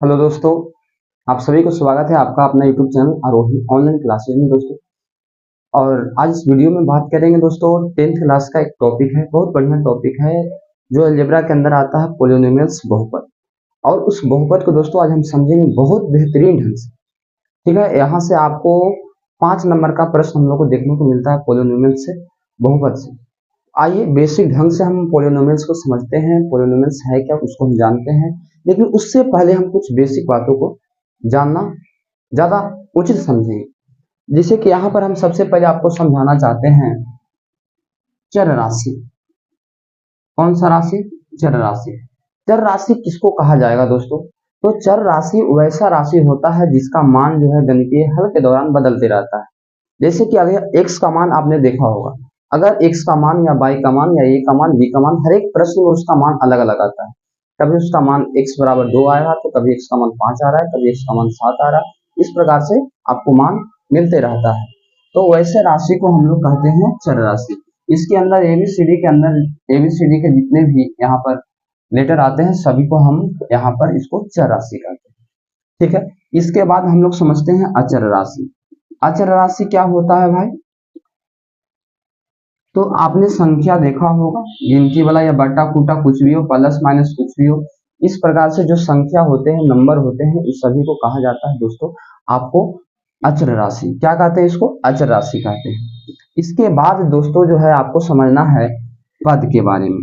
Hello दोस्तों, आप सभी को स्वागत है आपका अपना यूट्यूब चैनल आरोही ऑनलाइन क्लासेज में दोस्तों। और आज इस वीडियो में बात करेंगे दोस्तों 10th क्लास का एक टॉपिक है, बहुत बढ़िया टॉपिक है जो अलजेब्रा के अंदर आता है, पॉलिनोमियल्स बहुपद। और उस बहुपद को दोस्तों आज हम समझेंगे बहुत बेहतरीन ढंग से। ठीक है, यहाँ से आपको 5 नंबर का प्रश्न हम लोग को देखने को मिलता है पॉलिनोमियल से, बहुपद से। आइए बेसिक ढंग से हम पॉलिनोमियल्स को समझते हैं, पॉलिनोमियल्स है क्या उसको हम जानते हैं। लेकिन उससे पहले हम कुछ बेसिक बातों को जानना ज्यादा उचित समझेंगे। जैसे कि यहाँ पर हम सबसे पहले आपको समझाना चाहते हैं चर राशि। कौन सा राशि? चर राशि। चर राशि किसको कहा जाएगा दोस्तों? तो चर राशि वैसा राशि होता है जिसका मान जो है गणितीय हल के दौरान बदलते रहता है। जैसे कि अगर x का मान आपने देखा होगा, अगर x का मान या y का मान या a का मान b का मान, हर एक प्रश्न में उसका मान अलग अलग आता है। कभी उसका मान x बराबर 2 आ रहा है, तो कभी x का मान 5 आ रहा है, कभी x का मान 7 आ रहा है। इस प्रकार से आपको मान मिलते रहता है। तो वैसे राशि को हम लोग कहते हैं चर राशि। इसके अंदर एबीसीडी के अंदर एबीसीडी के जितने भी यहाँ पर लेटर आते हैं सभी को हम यहाँ पर इसको चर राशि कहते हैं। ठीक है, इसके बाद हम लोग समझते हैं अचर राशि। अचर राशि क्या होता है भाई? तो आपने संख्या देखा होगा, गिनती वाला या बट्टा कूटा कुछ भी हो, प्लस माइनस कुछ भी हो, इस प्रकार से जो संख्या होते हैं, नंबर होते हैं, इस सभी को कहा जाता है दोस्तों आपको अचर राशि। क्या कहते हैं इसको? अचर राशि कहते हैं। इसके बाद दोस्तों जो है आपको समझना है पद के बारे में।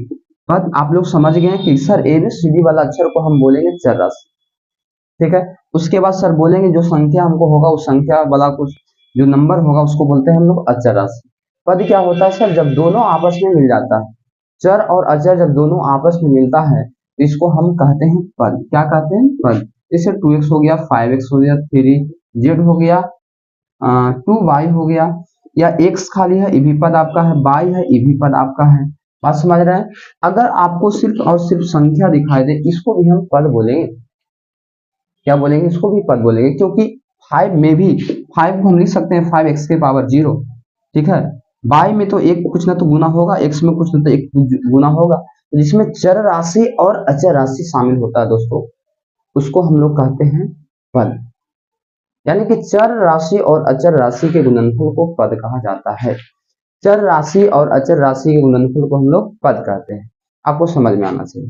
पद आप लोग समझ गए कि सर एबीसीडी वाला अक्षर को हम बोलेंगे चर राशि। ठीक है, उसके बाद सर बोलेंगे जो संख्या हमको होगा उस संख्या वाला कुछ जो नंबर होगा उसको बोलते हैं हम लोग अचर राशि। पद क्या होता है सर? जब दोनों आपस में मिल जाता है, चर और अचर जब दोनों आपस में मिलता है तो इसको हम कहते हैं पद। क्या कहते हैं? पद। जैसे 2x हो गया, 5x हो गया, 3z हो गया, 2y हो गया, या x खाली है, ये भी पद आपका है, y है, ये भी पद आपका है। बात समझ रहे हैं? अगर आपको सिर्फ और सिर्फ संख्या दिखाई दे, इसको भी हम पद बोलेंगे। क्या बोलेंगे? इसको भी पद बोलेंगे, क्योंकि 5 में भी 5 को हम लिख सकते हैं 5x के पावर 0। ठीक है, y में तो एक कुछ ना तो गुना होगा, x में कुछ ना तो एक गुना होगा, तो जिसमें चर राशि और अचर राशि शामिल होता है दोस्तों, उसको हम लोग कहते हैं पद। यानी कि चर राशि और अचर राशि के गुणनफल को पद कहा जाता है। चर राशि और अचर राशि के गुणनफल को हम लोग पद कहते हैं। आपको समझ में आना चाहिए।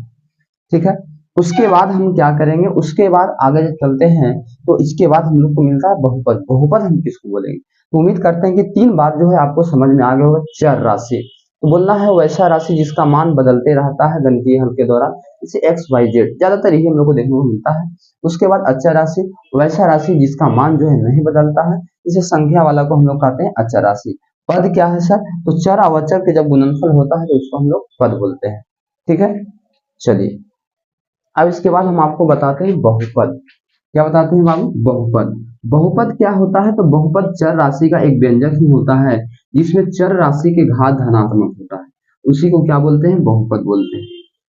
ठीक है, उसके बाद हम क्या करेंगे? उसके बाद आगे जब चलते हैं तो इसके बाद हम लोग को मिलता है बहुपद। बहुपद हम किसको बोलेंगे? तो उम्मीद करते हैं कि 3 बात जो है आपको समझ में आ गया होगा। चर राशि तो बोलना है वैसा राशि जिसका मान बदलते रहता है गणितीय हल के दौरान, जैसे एक्स वाई जेड, ज्यादातर यही हम लोग को देखने को मिलता है। उसके बाद अचर राशि, वैसा राशि जिसका मान जो है नहीं बदलता है, इसे संख्या वाला को हम लोग कहते हैं अचर राशि। पद क्या है सर? तो चर और अचर के जब गुणनफल होता है तो उसको हम लोग पद बोलते हैं। ठीक है, चलिए अब इसके बाद हम आपको बताते हैं बहुपद। क्या बताते हैं बाबू? बहुपद। बहुपद क्या होता है? तो बहुपद चर राशि का एक व्यंजक ही होता है जिसमें चर राशि के घात धनात्मक होता है, उसी को क्या बोलते हैं? बहुपद बोलते हैं,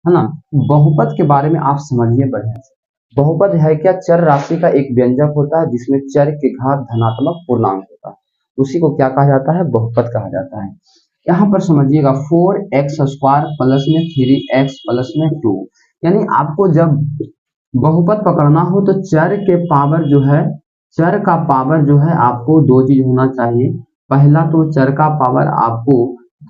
है ना। बहुपद के बारे में आप समझिए बढ़िया से। बहुपद है क्या? चर राशि का एक व्यंजक होता है जिसमें चर के घात धनात्मक पूर्णांक होता है, उसी को क्या कहा जाता है? बहुपद कहा जाता है। यहाँ पर समझिएगा 4x² प्लस में 3x प्लस में 2, यानी आपको जब बहुपद पकड़ना हो तो चर के पावर जो है, चर का पावर जो है आपको दो चीज होना चाहिए। पहला तो चर का पावर आपको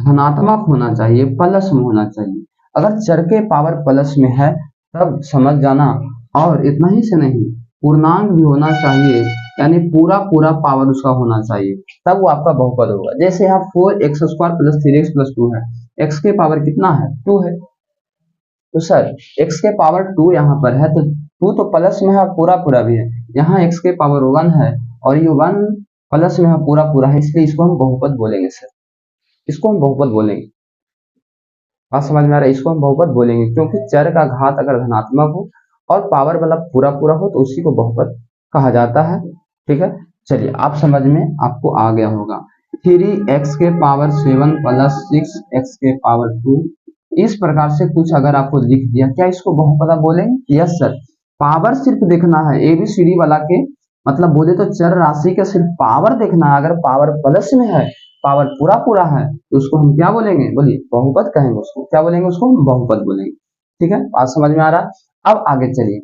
धनात्मक होना चाहिए, प्लस में होना चाहिए। अगर चर के पावर प्लस में है तब समझ जाना, और इतना ही से नहीं, पूर्णांक भी होना चाहिए, यानी पूरा पूरा पावर उसका होना चाहिए, तब वो आपका बहुपद होगा। जैसे यहाँ 4x² प्लस 3x प्लस 2 है, x के पावर कितना है? 2 है, तो सर x के पावर 2 यहाँ पर है, तो 2 तो प्लस में है और पूरा पूरा भी है। यहाँ x के पावर 1 है और ये 1 प्लस में है, पूरा पूरा है, इसलिए इसको हम बहुपद बोलेंगे सर। इसको हम बहुपद बोलेंगे। बात समझ में आ रहा है? इसको हम बहुपद बोलेंगे क्योंकि चर का घात अगर धनात्मक हो और पावर वाला पूरा पूरा हो तो उसी को बहुपद कहा जाता है। ठीक है, चलिए आप समझ में आपको आ गया होगा। 3x के पावर 7 प्लस 6x के पावर 2, इस प्रकार से कुछ अगर आपको लिख दिया, क्या इसको बहुपद बोलेंगे? Yes sir. पावर सिर्फ देखना है, एबीसीडी वाला के मतलब बोले तो चर राशि का सिर्फ पावर देखना है। अगर पावर प्लस में है, पावर पूरा पूरा है, तो उसको हम क्या बोलेंगे? बोलिए, बहुपद कहेंगे उसको। क्या बोलेंगे? उसको हम बहुपद बोलेंगे। ठीक है, बात समझ में आ रहा है? अब आगे चलिए,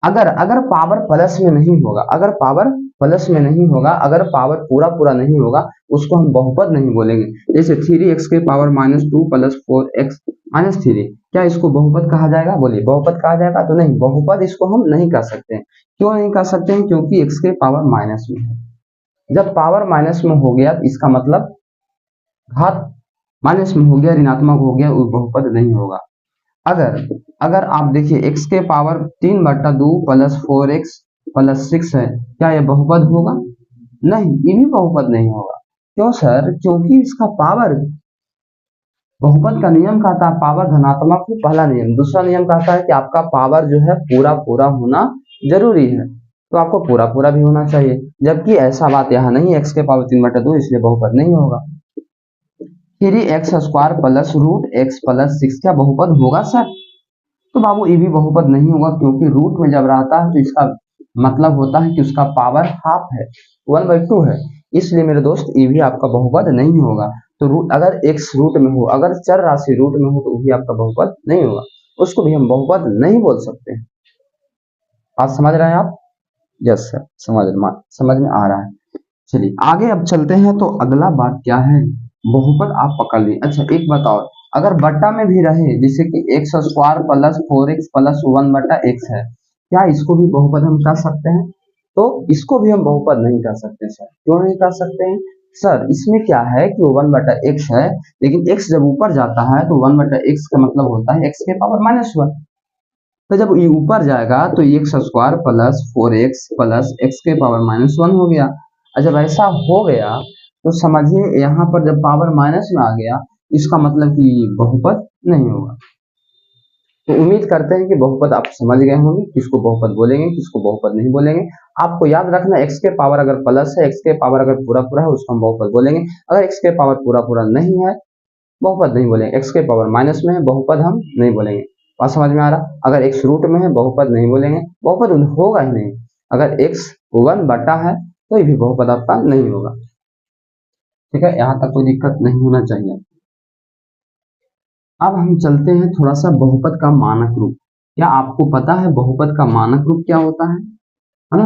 अगर अगर पावर प्लस में नहीं होगा, अगर पावर प्लस में नहीं होगा, अगर पावर पूरा पूरा नहीं होगा, उसको हम बहुपद नहीं बोलेंगे। जैसे 3x के पावर -2 प्लस 4x माइनस 3, क्या इसको बहुपद कहा जाएगा? बोलिए, बहुपद कहा जाएगा? तो नहीं, बहुपद इसको हम नहीं कह सकते हैं। क्यों नहीं कह सकते हैं? क्योंकि x के पावर माइनस में है। जब पावर माइनस में हो गया, तो इसका मतलब घात माइनस में हो गया, ऋणात्मक हो गया, वो बहुपद नहीं होगा। अगर अगर आप देखिए x के पावर 3/2 प्लस 4x प्लस 6 है, क्या यह बहुपद होगा? नहीं, ये भी बहुपद नहीं होगा। क्यों सर? क्योंकि इसका पावर, बहुपद का नियम कहता है पावर धनात्मक हो, पहला नियम। दूसरा नियम कहता है कि आपका पावर जो है पूरा पूरा होना जरूरी है, तो आपको पूरा पूरा भी होना चाहिए। जबकि ऐसा बात यहाँ नहीं है, x के पावर 3/2, इसलिए बहुपद नहीं होगा। 3x² plus root x plus 6 क्या बहुपद होगा सर? तो बाबू ये भी बहुपद नहीं होगा, क्योंकि रूट में जब रहता है तो इसका मतलब होता है कि उसका पावर हाफ है, 1/2 है, इसलिए मेरे दोस्त ये भी आपका बहुपद नहीं होगा। तो रूट अगर x रूट में हो, अगर चर राशि रूट में हो, तो भी आपका बहुपद नहीं होगा, उसको भी हम बहुपद नहीं बोल सकते हैं। बात समझ रहे हैं आप? यस सर, समझ में आ रहा है। चलिए आगे अब चलते हैं। तो अगला बात क्या है, बहुपद आप पकड़ ली। अच्छा एक बताओ, अगर बट्टा में भी रहे, जैसे कि x² plus 4x plus 1/x है, क्या इसको भी बहुपद हम कह सकते हैं? तो इसको भी हम बहुपद नहीं कह सकते सर। क्यों नहीं कह सकते हैं सर? इसमें क्या है कि 1/x है, लेकिन x जब ऊपर जाता है तो 1/x का मतलब होता है x के पावर -1। तो जब ये ऊपर जाएगा तो x² plus 4x plus x के पावर -1 हो गया। और जब ऐसा हो गया तो समझिए यहाँ पर जब पावर माइनस में आ गया, इसका मतलब कि बहुपद नहीं होगा। तो उम्मीद करते हैं कि बहुपद आप समझ गए होंगे, किसको बहुपद बोलेंगे, किसको बहुपद नहीं बोलेंगे। आपको याद रखना, x के पावर अगर प्लस है, x के पावर अगर पूरा पूरा है, उसको हम बहुपद बोलेंगे। अगर x के पावर पूरा पूरा नहीं है, बहुपद नहीं बोलेंगे। x के पावर माइनस में है, बहुपद हम नहीं बोलेंगे। बात समझ में आ रहा? अगर x रूट में है, बहुपद नहीं बोलेंगे, बहुपद होगा ही नहीं। अगर x 1/, है तो ये भी बहुपद आपका नहीं होगा। ठीक है, यहाँ तक कोई दिक्कत नहीं होना चाहिए। अब हम चलते हैं थोड़ा सा बहुपद का मानक रूप। क्या आपको पता है बहुपद का मानक रूप क्या होता है ना?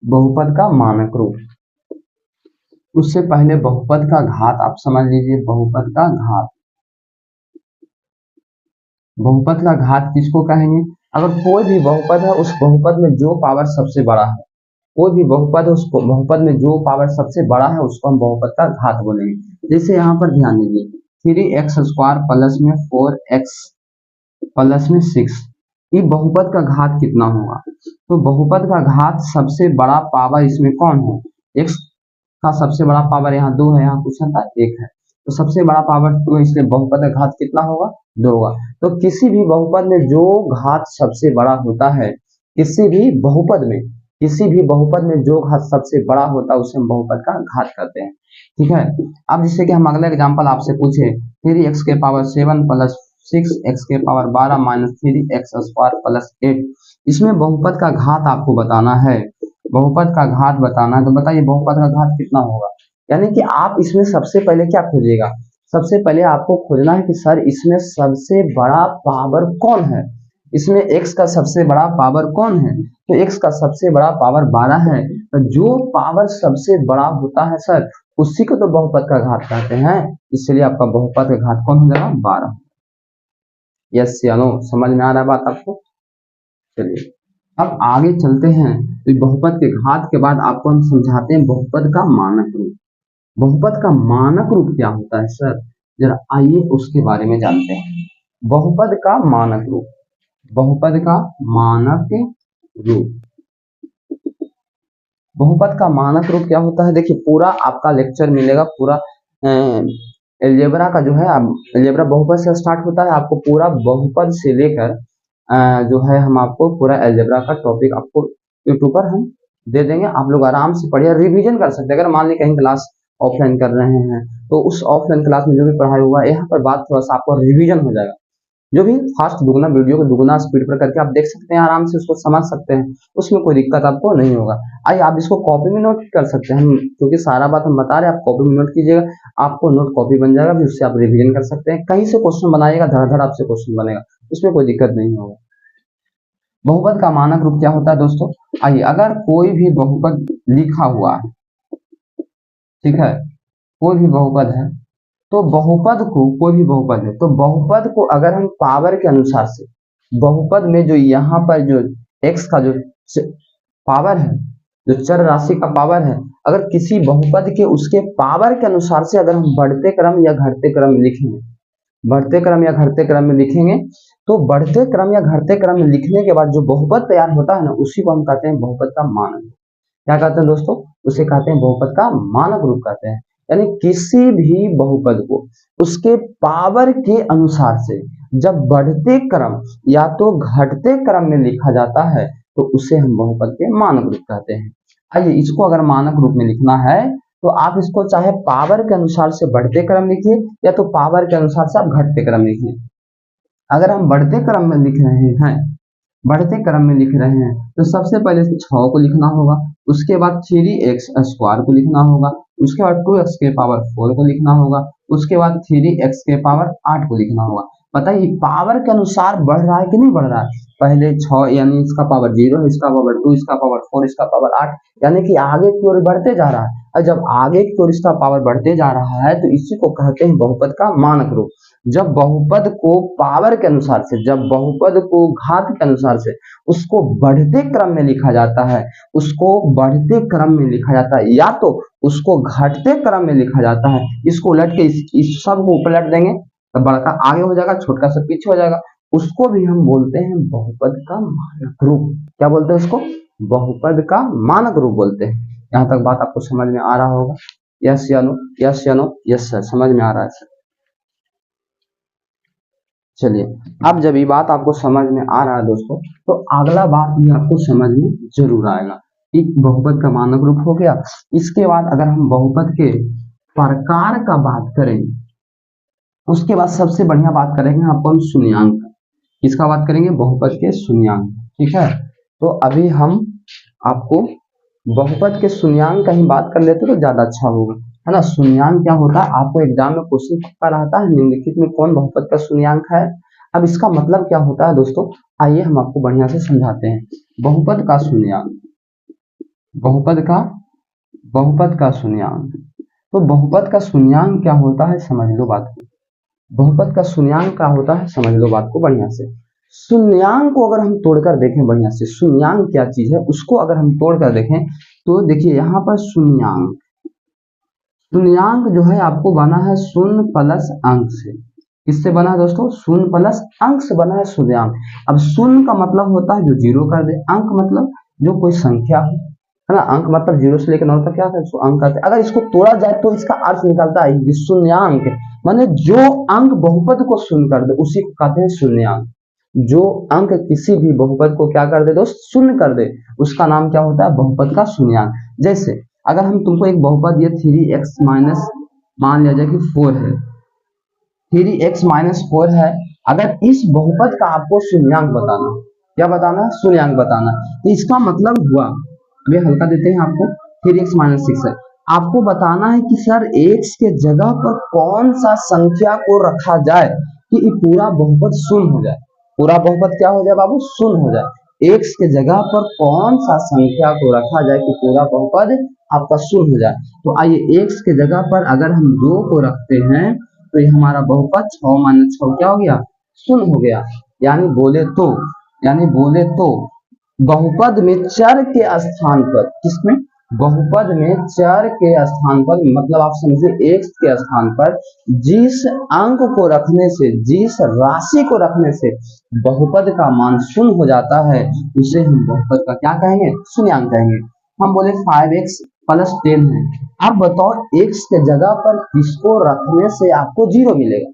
बहुपद का मानक रूप, उससे पहले बहुपद का घात आप समझ लीजिए। बहुपद का घात, बहुपद का घात किसको कहेंगे? अगर कोई भी बहुपद है, उस बहुपद में जो पावर सबसे बड़ा है, कोई भी बहुपद है, उस बहुपद में जो पावर सबसे बड़ा है, उसको हम बहुपद का घात बोलेंगे। जैसे यहाँ पर ध्यान दीजिए, 3x² प्लस में 4x प्लस में 6, ये बहुपद का घात कितना होगा? तो बहुपद का घात सबसे बड़ा पावर इसमें कौन है? x का सबसे बड़ा पावर यहाँ 2 है, यहाँ पूछा था 1 है, तो सबसे बड़ा पावर 2 है, इसलिए बहुपद का घात कितना होगा? 2 होगा। तो किसी भी बहुपद में जो घात सबसे बड़ा होता है, किसी भी बहुपद में, किसी भी बहुपद में जो घात सबसे बड़ा होता है, उसे हम बहुपद का घात कहते हैं। ठीक है, अब जैसे कि हम अगला एग्जांपल आपसे पूछे, 3x के पावर 7 प्लस 6x के पावर 12 माइनस 3x² प्लस 8, इसमें बहुपद का घात आपको बताना है, बहुपद का घात बताना है। तो बताइए बहुपद का घात कितना होगा? यानी कि आप इसमें सबसे पहले क्या खोजिएगा? सबसे पहले आपको खोजना है कि सर इसमें सबसे बड़ा पावर कौन है, इसमें x का सबसे बड़ा पावर कौन है? तो x का सबसे बड़ा पावर 12 है। तो जो पावर सबसे बड़ा होता है सर, उसी को तो बहुपद का घात कहते हैं, इसलिए आपका बहुपद का घात कौन हो जाएगा? 12। यस या नो, समझ में आ रहा है बात आपको? चलिए अब आगे चलते हैं। तो बहुपद के घात के बाद आपको हम समझाते हैं बहुपद का मानक रूप। बहुपद का मानक रूप क्या होता है सर? जरा आइए उसके बारे में जानते हैं। बहुपद का मानक रूप, बहुपद का मानक रूप, बहुपद का मानक रूप क्या होता है? देखिए पूरा आपका लेक्चर मिलेगा, पूरा एलजेब्रा का जो है, एलजेब्रा बहुपद से स्टार्ट होता है, आपको पूरा बहुपद से लेकर जो है हम आपको पूरा एलजेब्रा का टॉपिक आपको यूट्यूब पर हम दे देंगे। आप लोग आराम से पढ़िए, रिवीजन कर सकते हैं। अगर मान ली कहीं क्लास ऑफलाइन कर रहे हैं, तो उस ऑफलाइन क्लास में जो भी पढ़ाई हुआ, यहाँ पर बात थोड़ा सा आपको रिवीजन हो जाएगा। जो भी फास्ट दुगना वीडियो को दुगना स्पीड पर करके आप देख सकते हैं, आराम से उसको समझ सकते हैं, उसमें कोई दिक्कत आपको नहीं होगा। आइए आप इसको कॉपी में नोट कर सकते हैं, क्योंकि सारा बात हम बता रहे हैं, आप कॉपी में नोट कीजिएगा, आपको नोट कॉपी बन जाएगा, फिर उससे आप रिवीजन कर सकते हैं। कहीं से क्वेश्चन बनाइएगा, धड़ धड़ आपसे क्वेश्चन बनेगा, उसमें कोई दिक्कत नहीं होगा। बहुपद का मानक रूप क्या होता है दोस्तों? आइए, अगर कोई भी बहुपद लिखा हुआ है, ठीक है, कोई भी बहुपद है, तो बहुपद को, कोई भी बहुपद है तो बहुपद को अगर हम पावर के अनुसार से, बहुपद में जो यहाँ पर जो x का जो पावर है, जो चर राशि का पावर है, अगर किसी बहुपद के उसके पावर के अनुसार से अगर हम बढ़ते क्रम या घटते क्रम में लिखेंगे, बढ़ते क्रम या घटते क्रम में लिखेंगे, तो बढ़ते क्रम या घटते क्रम में लिखने के बाद जो बहुपद तैयार होता है ना, उसी को हम कहते हैं बहुपद का मानक। क्या कहते हैं दोस्तों? उसे कहते हैं बहुपद का मानक रूप कहते हैं। यानी किसी भी बहुपद को उसके पावर के अनुसार से जब बढ़ते क्रम या तो घटते क्रम में लिखा जाता है, तो उसे हम बहुपद के मानक रूप कहते हैं। आइए, इसको अगर मानक रूप में लिखना है तो आप इसको चाहे पावर के अनुसार से बढ़ते क्रम लिखिए या तो पावर के अनुसार से आप घटते क्रम लिखिए। अगर हम बढ़ते क्रम में लिख रहे हैं, बढ़ते क्रम में लिख रहे हैं, तो सबसे पहले 6 को लिखना होगा, उसके बाद 3x² को लिखना होगा, उसके बाद 2x के पावर 4 को लिखना होगा, उसके बाद 3x के पावर 8 को लिखना होगा। बताइए पावर के अनुसार बढ़ रहा है कि नहीं बढ़ रहा है? पहले 6 यानी इसका पावर 0 है, इसका पावर 2, इसका पावर 4, इसका पावर 8, यानी कि आगे की ओर बढ़ते जा रहा है। और जब आगे की ओर इसका पावर बढ़ते जा रहा है तो इसी को कहते हैं बहुपद का मानक रूप। जब बहुपद को पावर के अनुसार से, जब बहुपद को घात के अनुसार से उसको बढ़ते क्रम में लिखा जाता है, उसको बढ़ते क्रम में लिखा जाता है या तो उसको घटते क्रम में लिखा जाता है, इसको उलट के इस सब को पलट देंगे तो बड़का आगे हो जाएगा, छोटा सा पीछे हो जाएगा, उसको भी हम बोलते हैं बहुपद का मानक रूप। क्या बोलते हैं उसको? बहुपद का मानक रूप बोलते हैं। यहाँ तक बात आपको समझ में आ रहा होगा? यस या नो? यस या नो? यस सर, समझ में आ रहा है सर। चलिए, अब जब ये बात आपको समझ में आ रहा है दोस्तों, तो अगला बात भी आपको समझ में जरूर आएगा। एक बहुपद का मानक रूप हो गया। इसके बाद अगर हम बहुपद के प्रकार का बात करें, उसके बाद सबसे बढ़िया बात करेंगे आपको हम शून्यांक। किसका बात करेंगे? बहुपद के शून्यांक। ठीक है, तो अभी हम आपको बहुपद के शून्यांक का ही बात कर लेते तो ज्यादा अच्छा होगा, है ना। शून्यांक क्या होता है? आपको एग्जाम में क्वेश्चन पक्का रहता है निम्नलिखित में कौन बहुपद का शून्यांक है। अब इसका मतलब क्या होता है दोस्तों, आइए हम आपको बढ़िया से समझाते हैं। बहुपद का शून्यांक, बहुपद का शून्यांक, तो बहुपद का शून्यांक क्या होता है समझ लो बात को। बहुपद का शून्यांक क्या होता है समझ लो बात को बढ़िया से। शून्यांक को अगर हम तोड़कर देखें बढ़िया से, शून्यांक क्या चीज है उसको अगर हम तोड़कर देखें तो देखिए यहाँ पर शून्यांक, शून्यांक जो है आपको बना है शून्य प्लस अंक से। किससे बना है दोस्तों? शून्य प्लस अंक से बना है शून्यांक। अब शून्य का मतलब होता है जो 0 कर दे, अंक मतलब जो कोई संख्या है ना। अंक मतलब 0 से लेकर 9 तक क्या है? अंक करते। अगर इसको तोड़ा जाए तो इसका अर्थ निकलता है शून्यांक, माने जो अंक बहुपद को शून्य कर दे उसी को कहते हैं शून्यांक। जो अंक किसी भी बहुपद को क्या कर दे दोस्त? शून्य कर दे, उसका नाम क्या होता है? बहुपद का शून्यांक। जैसे अगर हम तुमको एक बहुपद ये 3x माइनस, मान लिया जाए कि 4 है, 3x माइनस 4 है, अगर इस बहुपद का आपको शून्यांक बताना, क्या बताना? शून्यांक बताना, तो इसका मतलब हुआ, अभी हल्का देते हैं आपको, 3x माइनस 6 है, आपको बताना है कि सर x के जगह पर कौन सा संख्या को रखा जाए कि ये पूरा बहुपद शून्य हो जाए। पूरा बहुपद क्या हो जाए बाबू? शून्य हो जाए। x के जगह पर कौन सा संख्या को रखा जाए कि पूरा बहुपद आपका शून्य हो जाए। तो आइए x के जगह पर अगर हम 2 को रखते हैं तो ये हमारा बहुपद 6 माइनस 6 क्या हो गया? शून्य हो गया। यानी बोले तो बहुपद में चर के स्थान पर, किसमें? बहुपद में चर के स्थान पर, मतलब आप समझिए x के स्थान पर जिस अंक को रखने से, जिस राशि को रखने से बहुपद का मान शून्य हो जाता है उसे हम बहुपद का क्या कहेंगे? शून्यांक कहेंगे। हम बोले 5x प्लस 10 है, अब बताओ x के जगह पर किसको रखने से आपको 0 मिलेगा?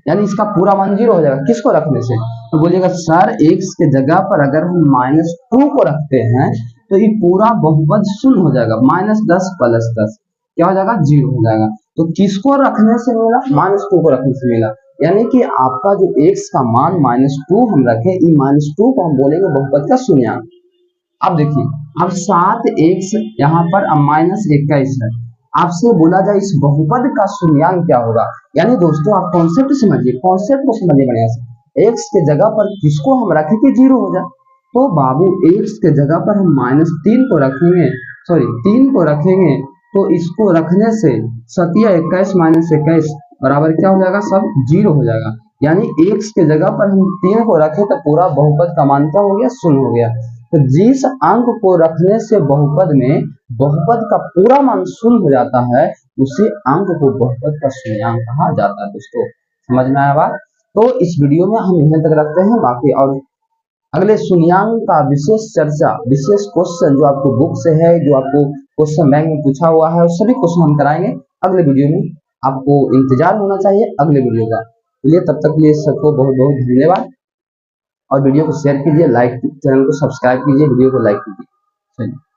यानी इसका पूरा मान 0 हो जाएगा, किसको रखने से? तो बोलिएगा सर x के जगह पर अगर हम -2 को रखते हैं तो ये पूरा बहुपद शून्य हो जाएगा। -10 प्लस 10 क्या हो जाएगा? 0 हो जाएगा। तो किसको रखने से मिला? -2 को रखने से मिला। यानी कि आपका जो x का मान -2 हम रखे, ये -2 को हम बोलेंगे बहुपद का शून्यांक। अब देखिए, अब 7x यहाँ पर अब -21 है, आपसे बोला जाए इस बहुपद का शून्यांक क्या होगा। यानी दोस्तों आप कॉन्सेप्ट समझिए, कॉन्सेप्ट को समझिए बढ़िया से। x के जगह पर किसको हम रखें कि 0 हो जाए। तो बाबू x के जगह पर हम -3 को रखेंगे, सॉरी 3 को रखेंगे, तो इसको रखने से 7 21 -21 बराबर क्या हो जाएगा, सब 0 हो जाएगा। यानी x के जगह पर हम 3 को रखें तो पूरा बहुपद का मान क्या हो गया, शून्य हो गया। तो जिस अंक को रखने से बहुपद में बहुपद का पूरा मान शून्य हो जाता है, उसी अंक को बहुपद का शून्यांक कहा जाता है। दोस्तों समझ में आया बात। तो इस वीडियो में हम यहीं तक रखते हैं, बाकी और अगले शून्यांक का विशेष चर्चा, विशेष क्वेश्चन जो आपको बुक से है, जो आपको क्वेश्चन बैंक में पूछा हुआ है, सभी क्वेश्चन हम कराएंगे अगले वीडियो में। आपको इंतजार होना चाहिए अगले वीडियो का। चलिए तब तक के लिए सबको बहुत बहुत धन्यवाद, और वीडियो को शेयर कीजिए, लाइक, चैनल को सब्सक्राइब कीजिए, वीडियो को लाइक कीजिए। चलिए।